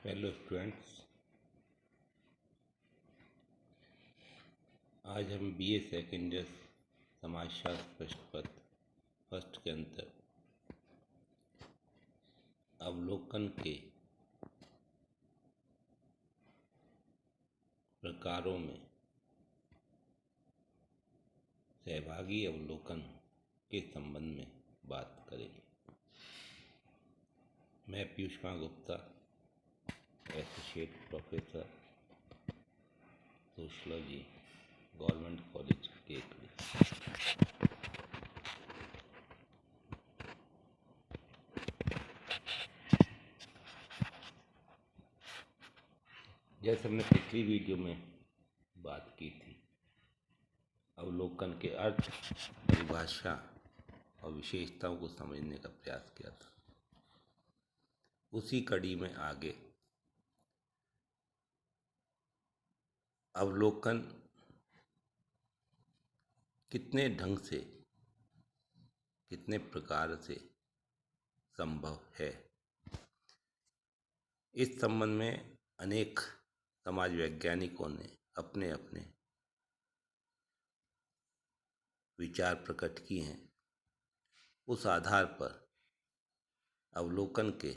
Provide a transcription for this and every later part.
Hello students, आज हम BA second year समाजशास्त्र प्रश्न पत्र फर्स्ट के अंतर अवलोकन के प्रकारों में सहभागी अवलोकन के संबंध में बात करेंगे। मैं Piyush Kumar Gupta, associate professor sociology, government college Kekri. जैसे हमने पिछली वीडियो में बात की थी, अवलोकन के अर्थ, परिभाषा और विशेषताओं को समझने का प्रयास किया था। उसी कड़ी में आगे अवलोकन कितने ढंग से, कितने प्रकार से संभव है, इस संबंध में अनेक समाज वैज्ञानिकों ने अपने अपने विचार प्रकट किए हैं। उस आधार पर अवलोकन के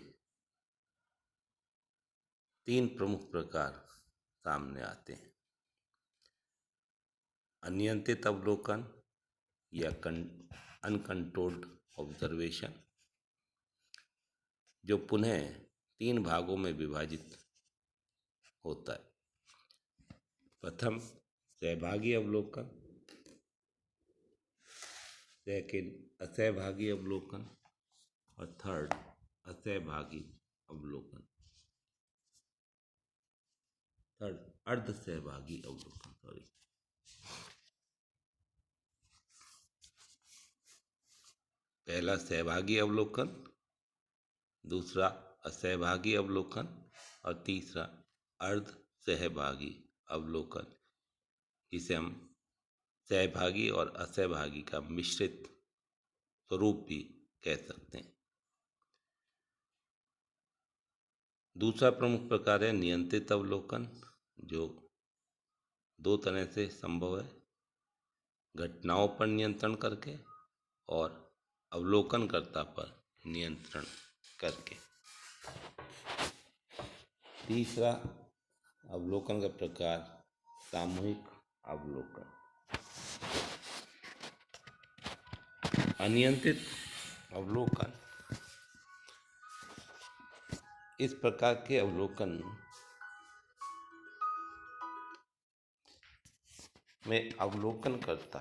3 प्रमुख प्रकार सामने आते हैं। अनियंत्रित अवलोकन या अनकंट्रोल्ड ऑब्जर्वेशन, जो पुनः 3 भागों में विभाजित होता है। प्रथम सहभागी अवलोकन, सेकंड असहभागी अवलोकन और थर्ड असहभागी अवलोकन, थर्ड अर्ध सहभागी अवलोकन। पहला सहभागी अवलोकन, दूसरा असहभागी अवलोकन और तीसरा अर्ध सहभागी अवलोकन, जिसे हम सहभागी और असहभागी का मिश्रित स्वरूप भी कह सकते हैं। दूसरा प्रमुख प्रकार है नियंत्रित अवलोकन, जो 2 तरह से संभव है, घटनाओं पर नियंत्रण करके और अवलोकनकर्ता पर नियंत्रण करके। तीसरा अवलोकन का प्रकार सामूहिक अवलोकन। अनियंत्रित अवलोकन, इस प्रकार के अवलोकन में अवलोकनकर्ता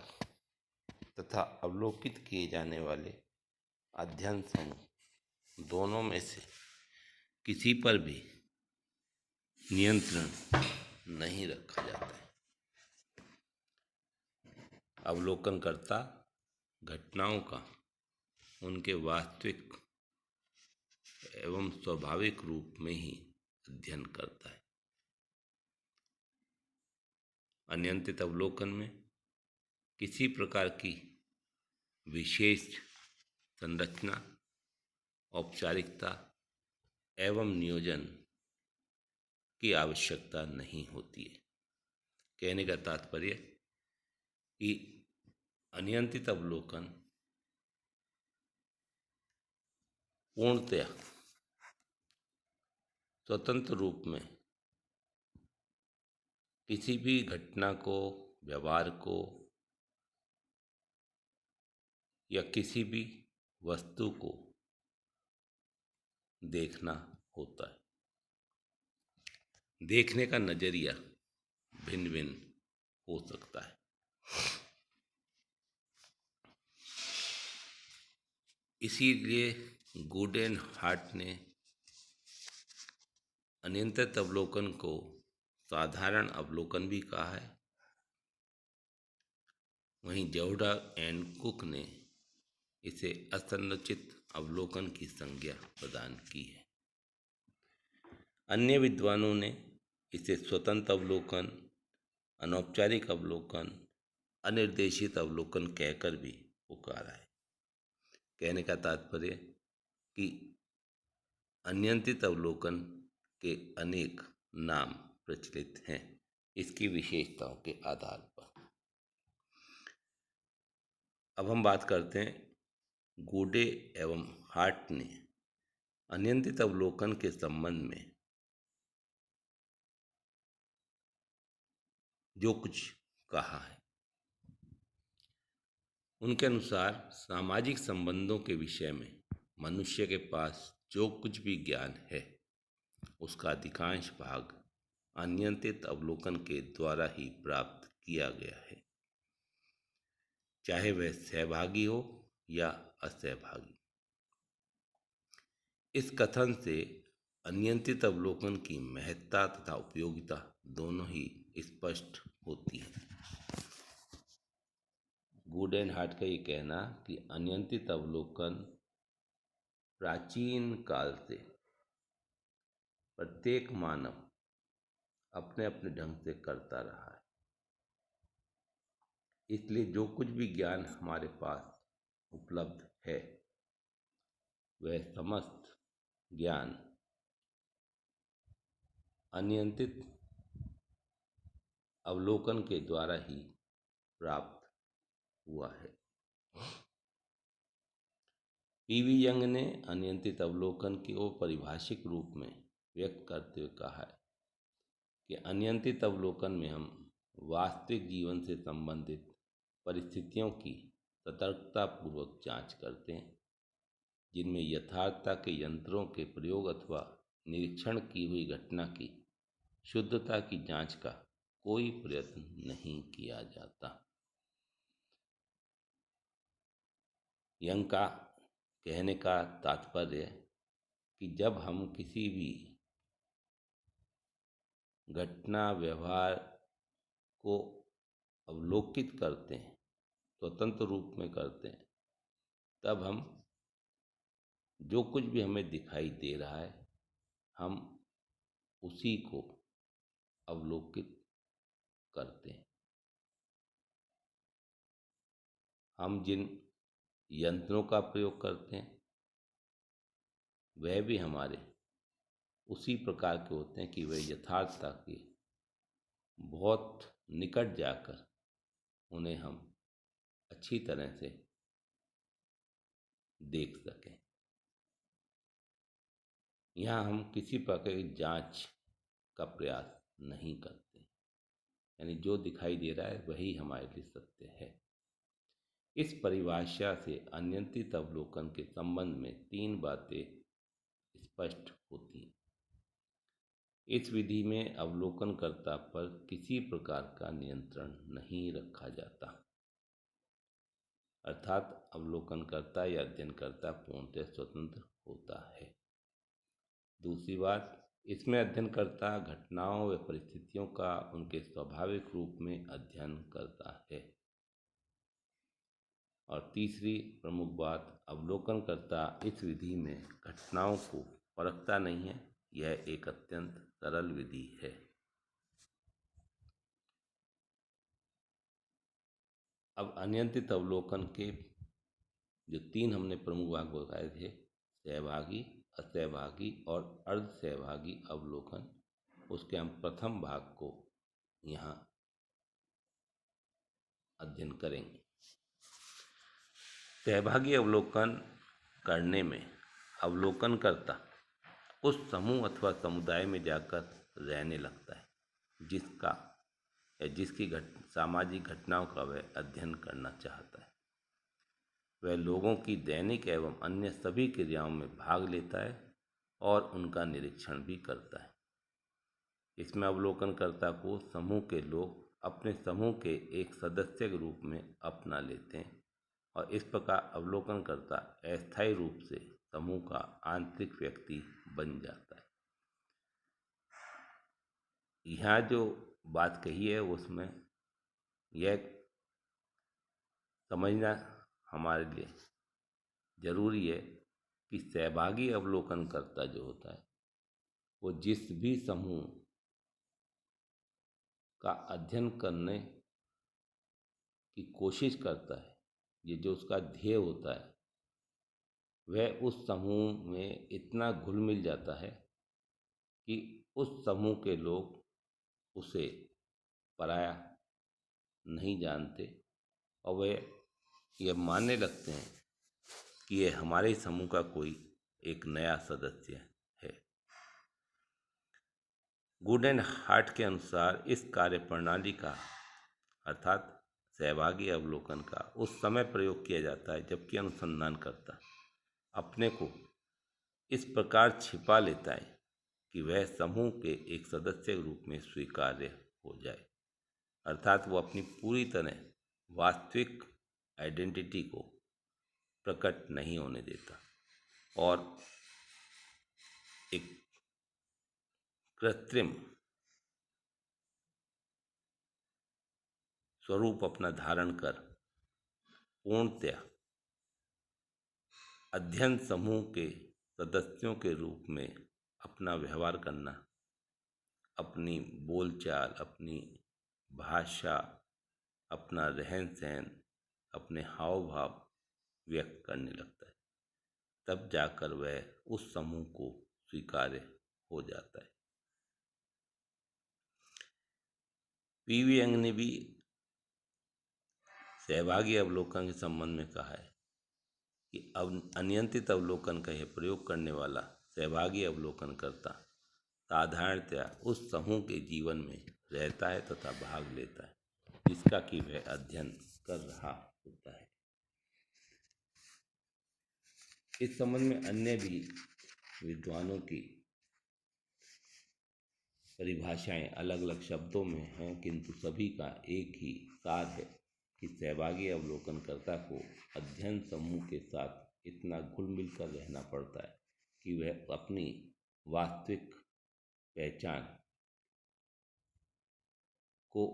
तथा अवलोकित किए जाने वाले अध्ययन समूह दोनों में से किसी पर भी नियंत्रण नहीं रखा जाता है। अवलोकनकर्ता घटनाओं का उनके वास्तविक एवं स्वाभाविक रूप में ही अध्ययन करता है। अनियंत्रित अवलोकन में किसी प्रकार की विशेष संरचना, औपचारिकता एवं नियोजन की आवश्यकता नहीं होती है। कहने का तात्पर्य कि अनियंत्रित अवलोकन पूर्णतया स्वतंत्र रूप में किसी भी घटना को, व्यवहार को या किसी भी वस्तु को देखना होता है। देखने का नजरिया भिन्न भिन्न हो सकता है। इसीलिए गुडेनहार्ट ने अनियंत्रित अवलोकन को साधारण अवलोकन भी कहा है। वहीं जौहरा एंड कुक ने इसे असंरचित अवलोकन की संज्ञा प्रदान की है। अन्य विद्वानों ने इसे स्वतंत्र अवलोकन, अनौपचारिक अवलोकन, अनिर्देशित अवलोकन कहकर भी पुकारा है। कहने का तात्पर्य कि अनियंत्रित अवलोकन के अनेक नाम प्रचलित हैं इसकी विशेषताओं के आधार पर। अब हम बात करते हैं गूडे एवं हार्ट ने अनियंत्रित अवलोकन के संबंध में जो कुछ कहा है। उनके अनुसार सामाजिक संबंधों के विषय में मनुष्य के पास जो कुछ भी ज्ञान है उसका अधिकांश भाग अनियंत्रित अवलोकन के द्वारा ही प्राप्त किया गया है, चाहे वह सहभागी हो या असहभागी। इस कथन से अनियंत्रित अवलोकन की महत्ता तथा उपयोगिता दोनों ही स्पष्ट होती है। गुड एंड हार्ट का ये कहना कि अनियंत्रित अवलोकन प्राचीन काल से प्रत्येक मानव अपने अपने ढंग से करता रहा है, इसलिए जो कुछ भी ज्ञान हमारे पास उपलब्ध है वह समस्त ज्ञान अनियंत्रित अवलोकन के द्वारा ही प्राप्त हुआ है। पीवी यंग ने अनियंत्रित अवलोकन को पारिभाषिक रूप में व्यक्त करते हुए कहा है कि अनियंत्रित अवलोकन में हम वास्तविक जीवन से संबंधित परिस्थितियों की सतर्कतापूर्वक जांच करते हैं, जिनमें यथार्थता के यंत्रों के प्रयोग अथवा निरीक्षण की हुई घटना की शुद्धता की जांच का कोई प्रयत्न नहीं किया जाता। यंग का कहने का तात्पर्य कि जब हम किसी भी घटना व्यवहार को अवलोकित करते हैं, स्वतंत्र रूप में करते हैं, तब हम जो कुछ भी हमें दिखाई दे रहा है हम उसी को अवलोकित करते हैं। हम जिन यंत्रों का प्रयोग करते हैं वह भी हमारे उसी प्रकार के होते हैं कि वह यथार्थता के बहुत निकट जाकर उन्हें हम अच्छी तरह से देख सकें। यहाँ हम किसी प्रकार की जांच का प्रयास नहीं करते, यानी जो दिखाई दे रहा है वही हमारे लिए सत्य है। इस परिभाषा से अनियंत्रित अवलोकन के संबंध में तीन बातें स्पष्ट होती हैं। इस विधि में अवलोकनकर्ता पर किसी प्रकार का नियंत्रण नहीं रखा जाता, अर्थात अवलोकनकर्ता या अध्ययनकर्ता पूर्णतः स्वतंत्र होता है। दूसरी बात, इसमें अध्ययनकर्ता घटनाओं व परिस्थितियों का उनके स्वाभाविक रूप में अध्ययन करता है। और तीसरी प्रमुख बात, अवलोकनकर्ता इस विधि में घटनाओं को परखता नहीं है, यह एक अत्यंत सरल विधि है। अब अनियंत्रित अवलोकन के जो तीन हमने प्रमुख भाग बताए थे, सहभागी, असहभागी और अर्ध सहभागी अवलोकन, उसके हम प्रथम भाग को यहाँ अध्ययन करेंगे। सहभागी अवलोकन करने में अवलोकनकर्ता उस समूह अथवा समुदाय में जाकर रहने लगता है जिसका या जिसकी सामाजिक घटनाओं का वह अध्ययन करना चाहता है। वह लोगों की दैनिक एवं अन्य सभी क्रियाओं में भाग लेता है और उनका निरीक्षण भी करता है। इसमें अवलोकनकर्ता को समूह के लोग अपने समूह के एक सदस्य के रूप में अपना लेते हैं और इस प्रकार अवलोकनकर्ता अस्थायी रूप से समूह का आंतरिक व्यक्ति बन जाता है। यहाँ जो बात कही है उसमें यह समझना हमारे लिए जरूरी है कि सहभागी अवलोकनकर्ता जो होता है वो जिस भी समूह का अध्ययन करने की कोशिश करता है, ये जो उसका ध्येय होता है, वह उस समूह में इतना घुल मिल जाता है कि उस समूह के लोग उसे पराया नहीं जानते और वे ये मानने लगते हैं कि ये हमारे ही समूह का कोई एक नया सदस्य है। गुड एंड हार्ट के अनुसार इस कार्य प्रणाली का अर्थात सहभागी अवलोकन का उस समय प्रयोग किया जाता है जबकि अनुसंधानकर्ता अपने को इस प्रकार छिपा लेता है कि वह समूह के एक सदस्य के रूप में स्वीकार्य हो जाए, अर्थात वो अपनी पूरी तरह वास्तविक आइडेंटिटी को प्रकट नहीं होने देता और एक कृत्रिम स्वरूप अपना धारण कर पूर्णतया अध्ययन समूह के सदस्यों के रूप में अपना व्यवहार करना, अपनी बोलचाल, अपनी भाषा, अपना रहन सहन, अपने हाव भाव व्यक्त करने लगता है। तब जाकर वह उस समूह को स्वीकार्य हो जाता है। पीवी यंग ने भी सहभागी अवलोकन के संबंध में कहा है कि अनियंत्रित अवलोकन का यह प्रयोग करने वाला सहभागी अवलोकन करता साधारणतया उस समूह के जीवन में रहता है तथा भाग लेता है जिसका कि वह अध्ययन कर रहा होता है। इस संबंध में अन्य भी विद्वानों की परिभाषाएं अलग अलग शब्दों में हैं, किंतु सभी का एक ही सार है कि सहभागी अवलोकनकर्ता को अध्ययन समूह के साथ इतना घुल मिल कर रहना पड़ता है कि वह अपनी वास्तविक पहचान को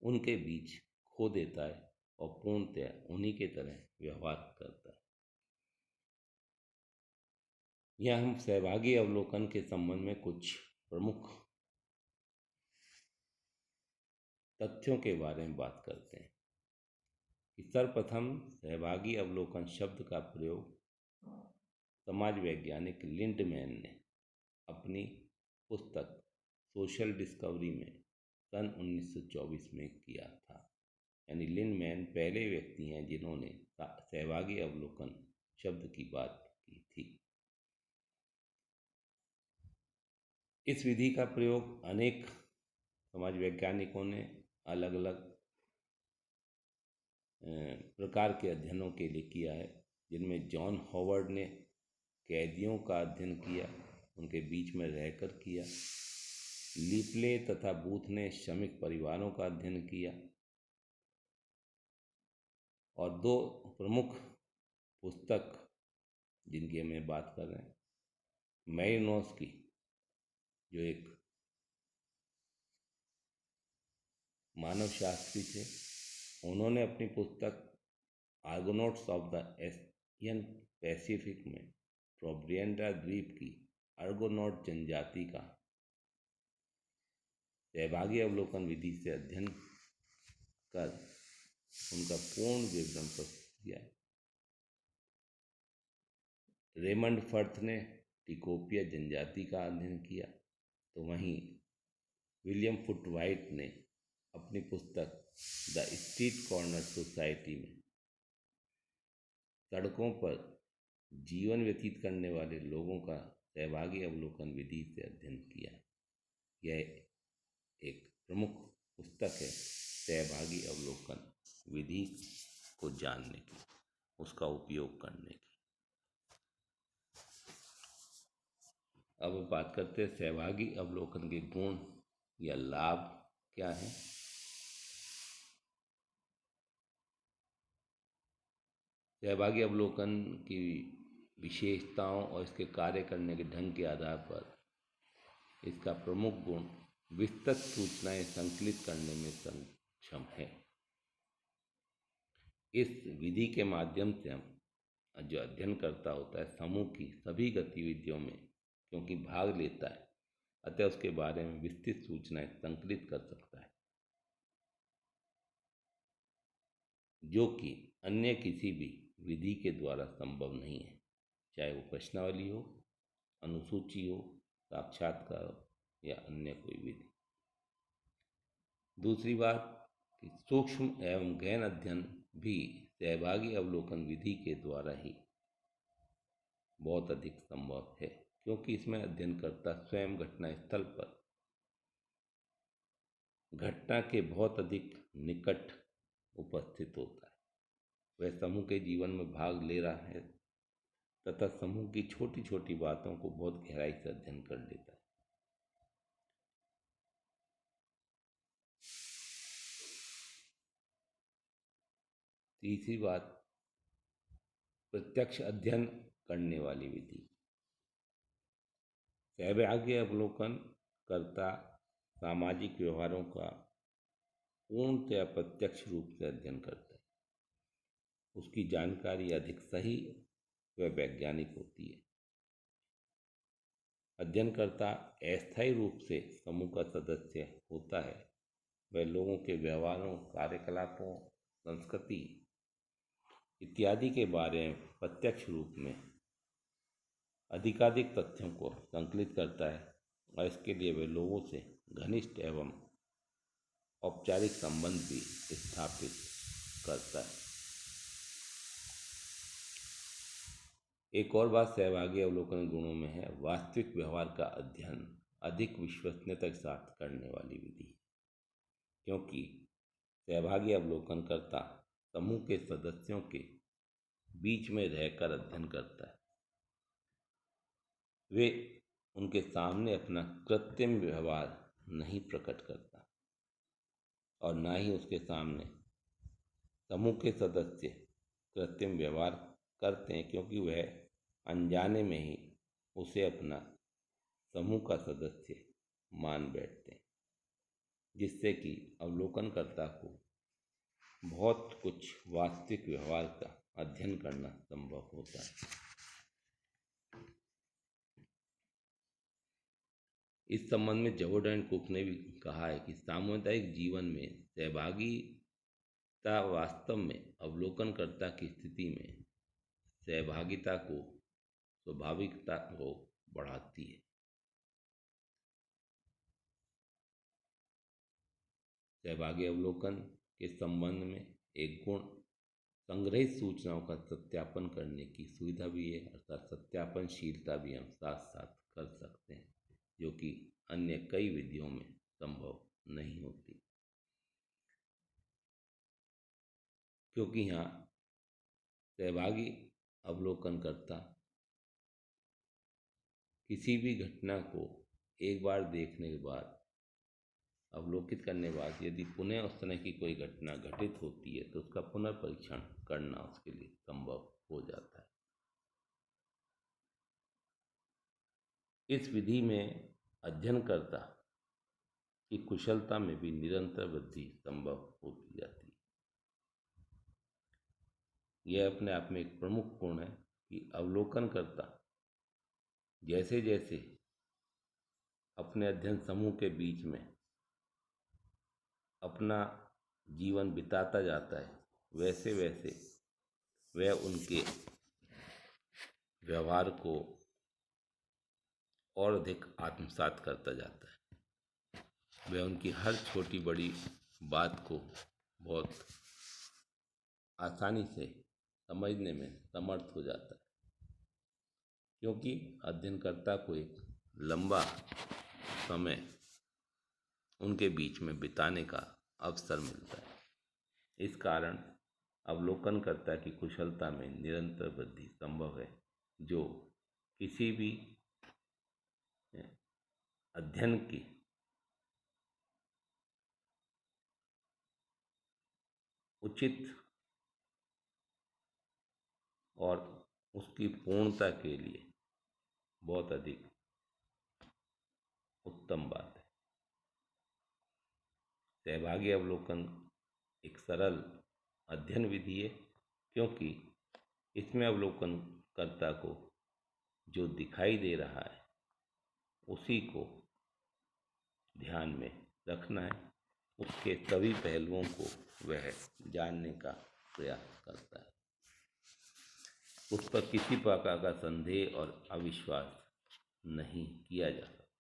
उनके बीच खो देता है और पूर्णतः उन्हीं के तरह व्यवहार करता है। यह हम सहभागी अवलोकन के संबंध में कुछ प्रमुख तथ्यों के बारे में बात करते हैं कि सर्वप्रथम सहभागी अवलोकन शब्द का प्रयोग समाज वैज्ञानिक लिंडमैन ने अपनी पुस्तक सोशल डिस्कवरी में सन 1924 में किया था। यानी लिंडमैन पहले व्यक्ति हैं जिन्होंने सहभागी अवलोकन शब्द की बात की थी। इस विधि का प्रयोग अनेक समाज वैज्ञानिकों ने अलग अलग प्रकार के अध्ययनों के लिए किया है, जिनमें जॉन हॉवर्ड ने कैदियों का अध्ययन किया, उनके बीच में रहकर किया। लिपले तथा बूथ ने श्रमिक परिवारों का अध्ययन किया और दो प्रमुख पुस्तक जिनकी हमें बात कर रहे हैं, मैलिनोव्स्की जो एक मानवशास्त्री थे, उन्होंने अपनी पुस्तक आर्गोनॉट्स ऑफ द एशियन पैसिफिक में ट्रोब्रिएंडा द्वीप की आर्गोनॉट जनजाति का सहभागी अवलोकन विधि से अध्ययन कर उनका पूर्ण विवरण प्रस्तुत किया। रेमंड फर्थ ने टिकोपिया जनजाति का अध्ययन किया, तो वहीं विलियम फुटवाइट ने अपनी पुस्तक द स्ट्रीट कॉर्नर सोसाइटी में सड़कों पर जीवन व्यतीत करने वाले लोगों का सहभागी अवलोकन विधि से अध्ययन किया। यह एक प्रमुख पुस्तक है सहभागी अवलोकन विधि को जानने की, उसका उपयोग करने की। अब बात करते हैं सहभागी अवलोकन के गुण या लाभ क्या हैं। सहभागी अवलोकन की विशेषताओं और इसके कार्य करने के ढंग के आधार पर इसका प्रमुख गुण विस्तृत सूचनाएं संकलित करने में सक्षम है। इस विधि के माध्यम से हम जो अध्ययन करता होता है समूह की सभी गतिविधियों में क्योंकि भाग लेता है, अतः उसके बारे में विस्तृत सूचनाएं संकलित कर सकता है, जो कि अन्य किसी भी विधि के द्वारा संभव नहीं है, चाहे वो प्रश्नावली हो, अनुसूची हो, साक्षात्कार हो या अन्य कोई विधि। दूसरी बात कि सूक्ष्म एवं गहन अध्ययन भी सहभागी अवलोकन विधि के द्वारा ही बहुत अधिक संभव है, क्योंकि इसमें अध्ययनकर्ता स्वयं घटना स्थल पर घटना के बहुत अधिक निकट उपस्थित होता है। वह समूह के जीवन में भाग ले रहा है तथा समूह की छोटी छोटी बातों को बहुत गहराई से अध्ययन कर लेता है। तीसरी बात, प्रत्यक्ष अध्ययन करने वाली विधि। सहभागी अवलोकन करता सामाजिक व्यवहारों का पूर्णतया प्रत्यक्ष रूप से अध्ययन करता है। उसकी जानकारी अधिक सही व वैज्ञानिक होती है। अध्ययनकर्ता अस्थायी रूप से समूह का सदस्य होता है। वह लोगों के व्यवहारों, कार्यकलापों, संस्कृति इत्यादि के बारे में प्रत्यक्ष रूप में अधिकाधिक तथ्यों को संकलित करता है और इसके लिए वे लोगों से घनिष्ठ एवं औपचारिक संबंध भी स्थापित करता है। एक और बात सहभागी अवलोकन गुणों में है वास्तविक व्यवहार का अध्ययन अधिक विश्वसनीयता के साथ करने वाली विधि, क्योंकि सहभागी अवलोकन करता समूह के सदस्यों के बीच में रहकर अध्ययन करता है। वे उनके सामने अपना कृत्रिम व्यवहार नहीं प्रकट करता और ना ही उसके सामने समूह के सदस्य कृत्रिम व्यवहार करते हैं, क्योंकि वह अनजाने में ही उसे अपना समूह का सदस्य मान बैठते हैं, जिससे कि अवलोकनकर्ता को बहुत कुछ वास्तविक व्यवहार का अध्ययन करना संभव होता है। इस संबंध में जवोड एंड कुक ने भी कहा है कि सामुदायिक जीवन में सहभागिता वास्तव में अवलोकनकर्ता की स्थिति में सहभागिता को स्वाभाविकता को बढ़ाती है। सहभागी अवलोकन के संबंध में एक गुण संग्रहित सूचनाओं का सत्यापन करने की सुविधा भी है, अर्थात सत्यापनशीलता भी हम साथ साथ कर सकते हैं, जो कि अन्य कई विधियों में संभव नहीं होती, क्योंकि यहाँ सहभागी अवलोकनकर्ता किसी भी घटना को एक बार देखने के बाद, अवलोकित करने के बाद यदि पुनः उस तरह की कोई घटना घटित होती है तो उसका पुनर्परीक्षण करना उसके लिए संभव हो जाता है। इस विधि में अध्ययनकर्ता की कुशलता में भी निरंतर वृद्धि संभव होती जाती है। यह अपने आप में एक प्रमुख गुण है कि अवलोकनकर्ता जैसे जैसे अपने अध्ययन समूह के बीच में अपना जीवन बिताता जाता है, वैसे वैसे वह उनके व्यवहार को और अधिक आत्मसात करता जाता है। वह उनकी हर छोटी बड़ी बात को बहुत आसानी से समझने में समर्थ हो जाता है, क्योंकि अध्ययनकर्ता को एक लंबा समय उनके बीच में बिताने का अवसर मिलता है। इस कारण अवलोकनकर्ता की कुशलता में निरंतर वृद्धि संभव है, जो किसी भी अध्ययन की उचित और उसकी पूर्णता के लिए बहुत अधिक उत्तम बात है। सहभागी अवलोकन एक सरल अध्ययन विधि है, क्योंकि इसमें अवलोकनकर्ता को जो दिखाई दे रहा है उसी को ध्यान में रखना है, उसके सभी पहलुओं को वह जानने का प्रयास करता है। उस पर किसी प्रकार का संदेह और अविश्वास नहीं किया जा सकता।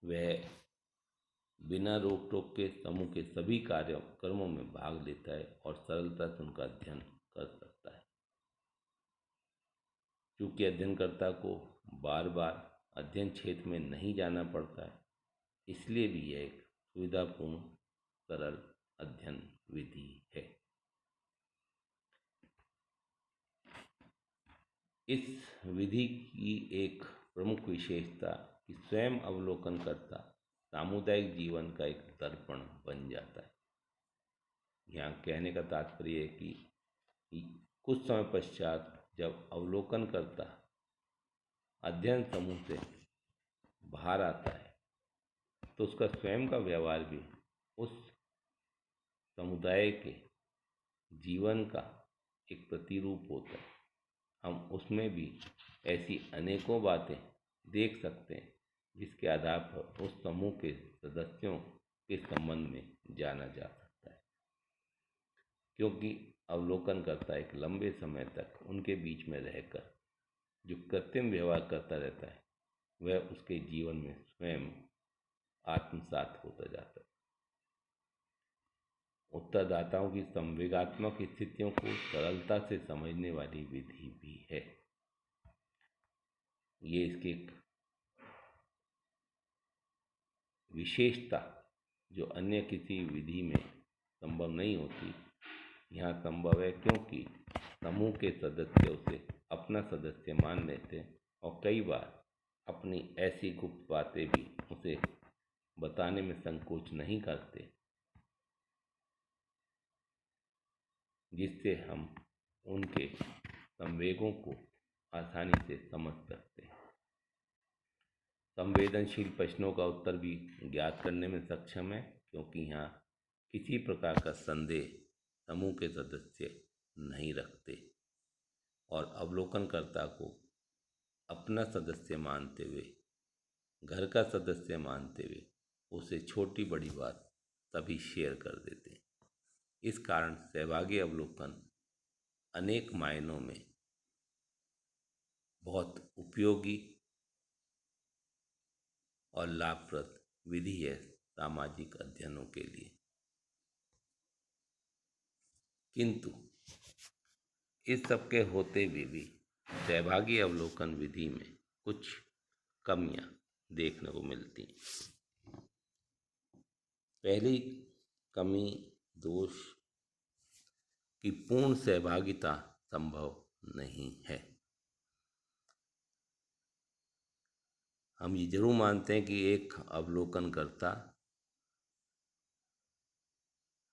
वह बिना रोक टोक के समूह के सभी कार्यक्रमों में भाग लेता है और सरलता से उनका अध्ययन कर सकता है। क्योंकि अध्ययनकर्ता को बार बार अध्ययन क्षेत्र में नहीं जाना पड़ता है, इसलिए भी यह एक सुविधापूर्ण सरल अध्ययन विधि है। इस विधि की एक प्रमुख विशेषता कि स्वयं अवलोकनकर्ता सामुदायिक जीवन का एक दर्पण बन जाता है। यहाँ कहने का तात्पर्य है कि कुछ समय पश्चात जब अवलोकनकर्ता अध्ययन समूह से बाहर आता है तो उसका स्वयं का व्यवहार भी उस समुदाय के जीवन का एक प्रतिरूप होता है। हम उसमें भी ऐसी अनेकों बातें देख सकते हैं जिसके आधार पर उस समूह के सदस्यों के संबंध में जाना जा सकता है। क्योंकि अवलोकनकर्ता एक लंबे समय तक उनके बीच में रहकर जो कृत्रिम व्यवहार करता रहता है वह उसके जीवन में स्वयं आत्मसात होता जाता है। उत्तरदाताओं की संवेगात्मक स्थितियों को सरलता से समझने वाली विधि भी है। ये इसकी एक विशेषता जो अन्य किसी विधि में संभव नहीं होती, यहाँ संभव है क्योंकि समूह के सदस्य उसे अपना सदस्य मान लेते हैं और कई बार अपनी ऐसी गुप्त बातें भी उसे बताने में संकोच नहीं करते, जिससे हम उनके संवेगों को आसानी से समझ सकते हैं। संवेदनशील प्रश्नों का उत्तर भी ज्ञात करने में सक्षम है, क्योंकि यहाँ किसी प्रकार का संदेह समूह के सदस्य नहीं रखते और अवलोकनकर्ता को अपना सदस्य मानते हुए, घर का सदस्य मानते हुए उसे छोटी बड़ी बात सभी शेयर कर देते हैं। इस कारण सहभागी अवलोकन अनेक मायनों में बहुत उपयोगी और लाभप्रद विधि है सामाजिक अध्ययनों के लिए। किंतु इस सब के होते हुए भी सहभागी अवलोकन विधि में कुछ कमियां देखने को मिलती हैं। पहली कमी दोष की पूर्ण सहभागिता संभव नहीं है। हम ये जरूर मानते हैं कि एक अवलोकनकर्ता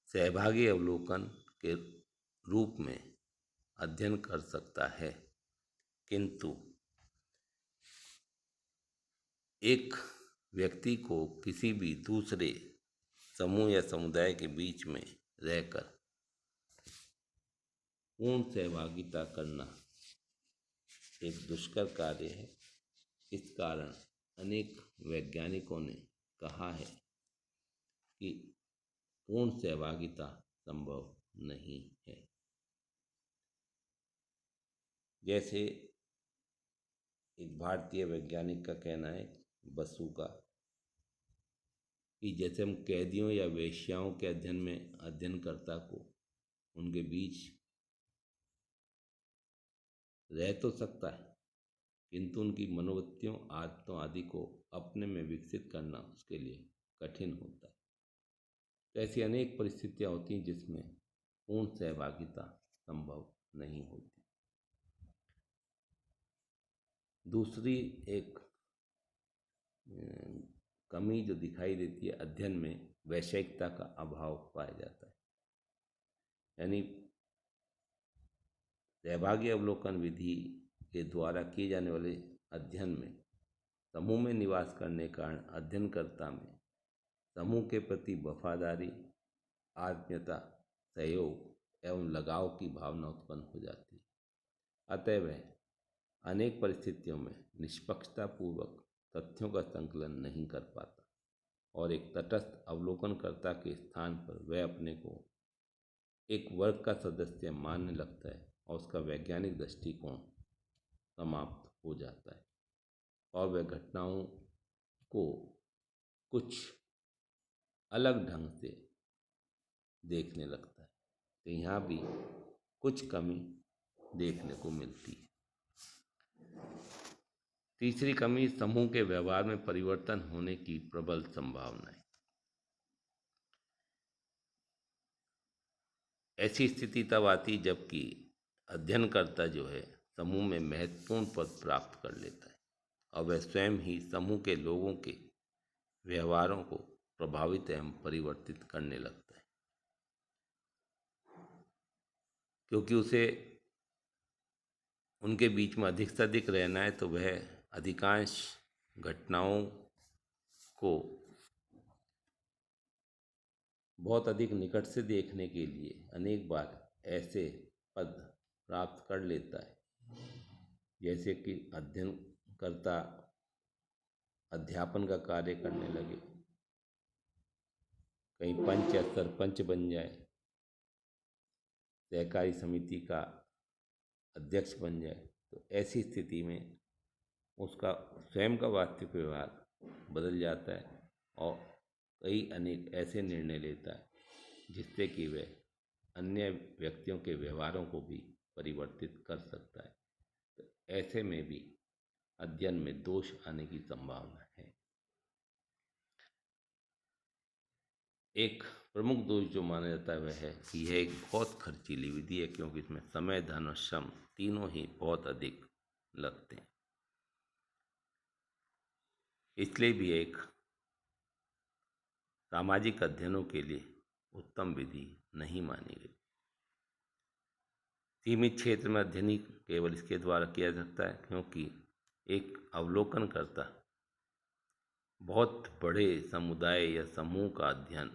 सहभागी अवलोकन के रूप में अध्ययन कर सकता है, किंतु एक व्यक्ति को किसी भी दूसरे समूह या समुदाय के बीच में रहकर पूर्ण सहभागिता करना एक दुष्कर कार्य है। इस कारण अनेक वैज्ञानिकों ने कहा है कि पूर्ण सहभागिता संभव नहीं है। जैसे एक भारतीय वैज्ञानिक का कहना है, बसु का, कि जैसे हम कैदियों या वेश्याओं के अध्ययन में अध्ययनकर्ता को उनके बीच रह तो सकता है, किंतु उनकी मनोवृत्तियों, आदतों आदि को अपने में विकसित करना उसके लिए कठिन होता है। तो ऐसी अनेक परिस्थितियां होती हैं जिसमें पूर्ण सहभागिता संभव नहीं होती। दूसरी एक कमी जो दिखाई देती है, अध्ययन में वैषयिकता का अभाव पाया जाता है। यानी सहभागी अवलोकन विधि के द्वारा किए जाने वाले अध्ययन में समूह में निवास करने के कारण अध्ययनकर्ता में समूह के प्रति वफादारी, आत्मीयता, सहयोग एवं लगाव की भावना उत्पन्न हो जाती है। अतः वह अनेक परिस्थितियों में निष्पक्षतापूर्वक तथ्यों का संकलन नहीं कर पाता और एक तटस्थ अवलोकनकर्ता के स्थान पर वह अपने को एक वर्ग का सदस्य मानने लगता है और उसका वैज्ञानिक दृष्टिकोण समाप्त हो जाता है और वह घटनाओं को कुछ अलग ढंग से देखने लगता है। तो यहाँ भी कुछ कमी देखने को मिलती है। तीसरी कमी, समूह के व्यवहार में परिवर्तन होने की प्रबल संभावना है। ऐसी स्थिति तब आती जबकि अध्ययनकर्ता जो है समूह में महत्वपूर्ण पद प्राप्त कर लेता है और वह स्वयं ही समूह के लोगों के व्यवहारों को प्रभावित एवं परिवर्तित करने लगता है, क्योंकि उसे उनके बीच में अधिक से अधिक रहना है। तो वह अधिकांश घटनाओं को बहुत अधिक निकट से देखने के लिए अनेक बार ऐसे पद प्राप्त कर लेता है, जैसे कि अध्ययनकर्ता अध्यापन का कार्य करने लगे, कहीं पंच या सरपंच बन जाए, सहकारी समिति का अध्यक्ष बन जाए। तो ऐसी स्थिति में उसका स्वयं का वास्तविक व्यवहार बदल जाता है और कई अनेक ऐसे निर्णय लेता है जिससे कि वह अन्य व्यक्तियों के व्यवहारों को भी परिवर्तित कर सकता है। तो ऐसे में भी अध्ययन में दोष आने की संभावना है। एक प्रमुख दोष जो माना जाता है वह है कि यह एक बहुत खर्चीली विधि है, क्योंकि इसमें समय, धन और श्रम तीनों ही बहुत अधिक लगते हैं। इसलिए भी एक सामाजिक अध्ययनों के लिए उत्तम विधि नहीं मानी गई। सीमित क्षेत्र में अध्ययन ही केवल इसके द्वारा किया जा सकता है, क्योंकि एक अवलोकन करता बहुत बड़े समुदाय या समूह का अध्ययन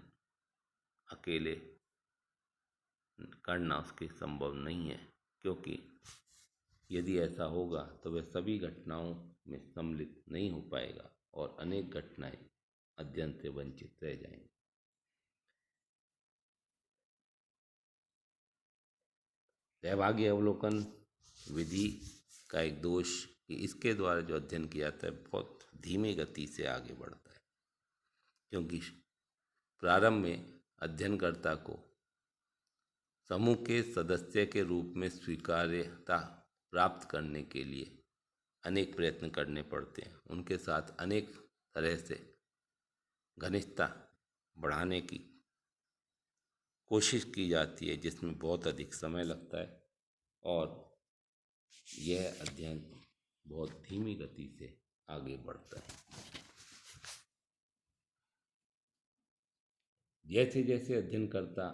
अकेले करना उसके संभव नहीं है, क्योंकि यदि ऐसा होगा तो वह सभी घटनाओं में सम्मिलित नहीं हो पाएगा और अनेक घटनाएं अध्ययन से वंचित रह जाएंगी। सहभागी अवलोकन विधि का एक दोष कि इसके द्वारा जो अध्ययन किया जाता है बहुत धीमी गति से आगे बढ़ता है, क्योंकि प्रारंभ में अध्ययनकर्ता को समूह के सदस्य के रूप में स्वीकार्यता प्राप्त करने के लिए अनेक प्रयत्न करने पड़ते हैं। उनके साथ अनेक तरह से घनिष्ठता बढ़ाने की कोशिश की जाती है, जिसमें बहुत अधिक समय लगता है और यह अध्ययन बहुत धीमी गति से आगे बढ़ता है। जैसे जैसे अध्ययनकर्ता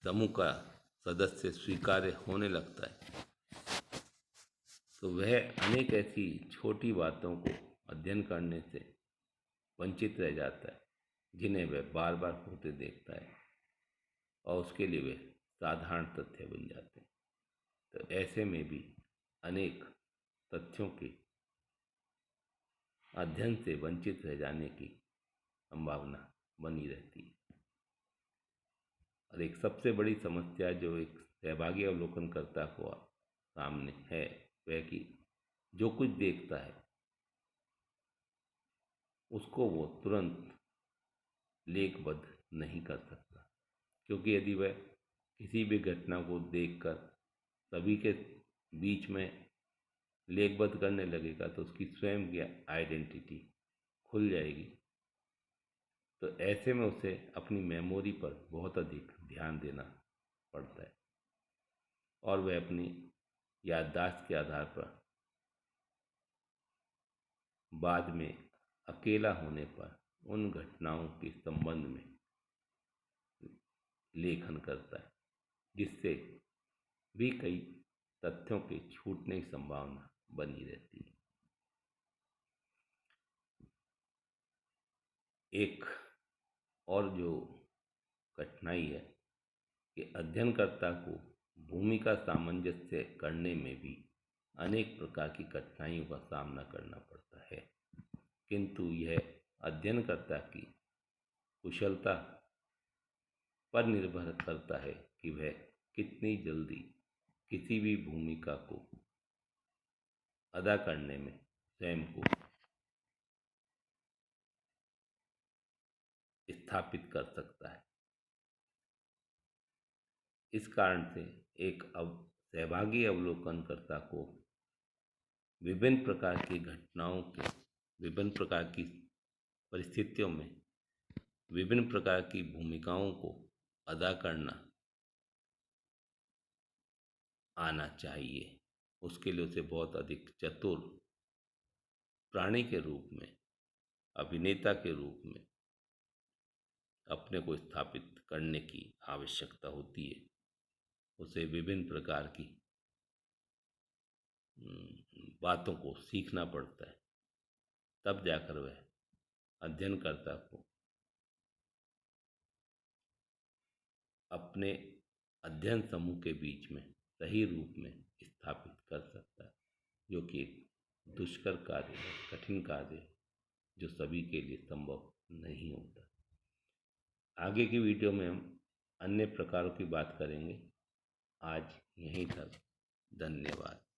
समूह का सदस्य स्वीकार्य होने लगता है तो वह अनेक ऐसी छोटी बातों को अध्ययन करने से वंचित रह जाता है जिन्हें वह बार बार होते देखता है और उसके लिए वे साधारण तथ्य बन जाते हैं। तो ऐसे में भी अनेक तथ्यों के अध्ययन से वंचित रह जाने की संभावना बनी रहती है। और एक सबसे बड़ी समस्या जो एक सहभागी अवलोकनकर्ता को सामने है वह कि जो कुछ देखता है उसको वो तुरंत लेखबद्ध नहीं कर सकता, क्योंकि यदि वह किसी भी घटना को देखकर सभी के बीच में लेखबद्ध करने लगेगा तो उसकी स्वयं की आइडेंटिटी खुल जाएगी। तो ऐसे में उसे अपनी मेमोरी पर बहुत अधिक ध्यान देना पड़ता है और वह अपनी याददाश्त के आधार पर बाद में अकेला होने पर उन घटनाओं के संबंध में लेखन करता है, जिससे भी कई तथ्यों के छूटने की संभावना बनी रहती है। एक और जो कठिनाई है कि अध्ययनकर्ता को भूमिका सामंजस्य करने में भी अनेक प्रकार की कठिनाइयों का सामना करना पड़ता है, किंतु यह अध्ययनकर्ता की कुशलता पर निर्भर करता है कि वह कितनी जल्दी किसी भी भूमिका को अदा करने में स्वयं को स्थापित कर सकता है। इस कारण से एक सहभागी अवलोकनकर्ता को विभिन्न प्रकार की घटनाओं के, विभिन्न प्रकार की परिस्थितियों में विभिन्न प्रकार की भूमिकाओं को अदा करना आना चाहिए। उसके लिए उसे बहुत अधिक चतुर प्राणी के रूप में, अभिनेता के रूप में अपने को स्थापित करने की आवश्यकता होती है। उसे विभिन्न प्रकार की बातों को सीखना पड़ता है, तब जाकर वह अध्ययनकर्ता को अपने अध्ययन समूह के बीच में सही रूप में स्थापित कर सकता है, जो कि एक दुष्कर कार्य है, कठिन कार्य है, जो सभी के लिए संभव नहीं होता। आगे की वीडियो में हम अन्य प्रकारों की बात करेंगे। आज यहीं तक, धन्यवाद।